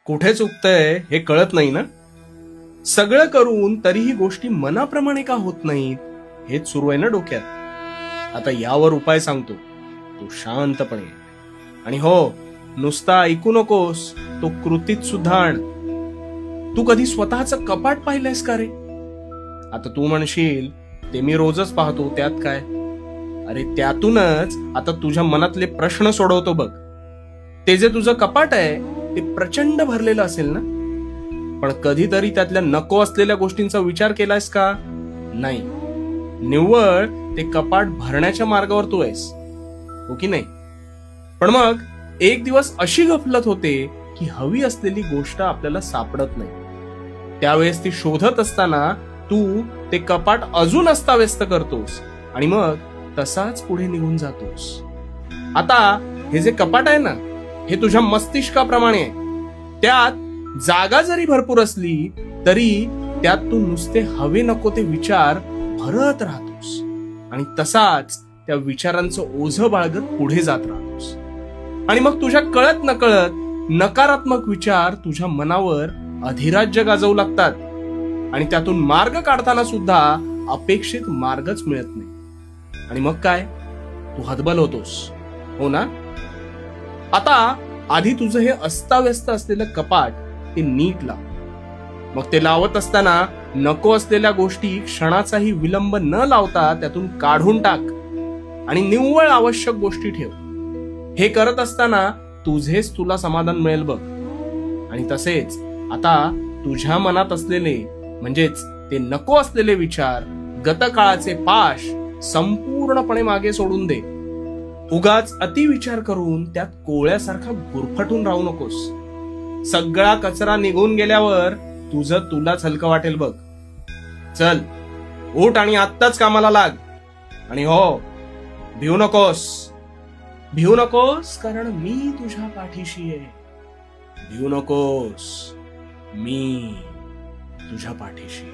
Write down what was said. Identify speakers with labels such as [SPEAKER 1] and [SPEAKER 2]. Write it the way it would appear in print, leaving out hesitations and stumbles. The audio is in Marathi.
[SPEAKER 1] कुठे चुकतंय हे कळत नाही ना. सगळं करून तरीही गोष्टी मनाप्रमाणे का होत नाहीत हेच सुरू आहे ना डोक्यात. आता यावर उपाय सांगतो. तू शांतपणे आणि हो, नुसता ऐकू नकोस, तो कृतीत सुद्धा आण. तू कधी स्वतःचं कपाट पाहिलंयस का रे? आता तू म्हणशील ते मी रोजच पाहतो, त्यात काय. अरे त्यातूनच आता तुझ्या मनातले प्रश्न सोडवतो बघ. ते जे तुझं कपाट आहे ते प्रचंड भरलेलं असेल ना, पण कधीतरी त्यातल्या नको असलेल्या गोष्टींचा विचार केलायस का? नाही. निव्वळ ते कपाट भरण्याच्या मार्गावर तू आहेस, हो की नाही? पण मग एक दिवस अशी गफलत होते की हवी असलेली गोष्ट आपल्याला सापडत नाही. त्यावेळेस ती शोधत असताना तू ते कपाट अजून अस्ताव्यस्त करतोस आणि मग तसाच पुढे निघून जातोस. आता हे जे कपाट आहे ना, हे तुझ्या मस्तिष्काप्रमाणे आहे. त्यात जागा जरी भरपूर असली तरी त्यात तू नुसते हवे नको ते विचार भरत राहतोस आणि तसाच त्या विचारांचं ओझं बाळगत पुढे जात राहतोस. आणि मग तुझ्या कळत नकळत नकारात्मक विचार तुझ्या मनावर अधिराज्य गाजवू लागतात आणि त्यातून मार्ग काढताना सुद्धा अपेक्षित मार्गच मिळत नाही. आणि मग काय, तू हतबल होतोस, हो ना? आता आधी तुझं हे अस्ताव्यस्त असलेलं कपाट ते नीट लाव. मग ते लावत असताना नको असलेल्या गोष्टी क्षणाचाही विलंब न लावता त्यातून काढून टाक आणि निव्वळ आवश्यक गोष्टी ठेव. हे करत असताना तुझेच तुला समाधान मिळेल बघ. आणि तसेच आता तुझ्या मनात असलेले म्हणजेच ते नको असलेले विचार, गतकाळाचे पाश संपूर्णपणे मागे सोडून दे. उगाच अतिविचार करून त्यात कोळ्यासारखा गुरफटून राहू नकोस. सगळा कचरा निघून गेल्यावर तुझं तुलाच हलकं वाटेल बघ. चल, उठ आणि आत्ताच कामाला लाग. आणि हो, भिवू नकोस. भिवू नकोस, कारण मी तुझ्या पाठीशी आहे. भिवू नकोस, मी तुझ्या पाठीशी.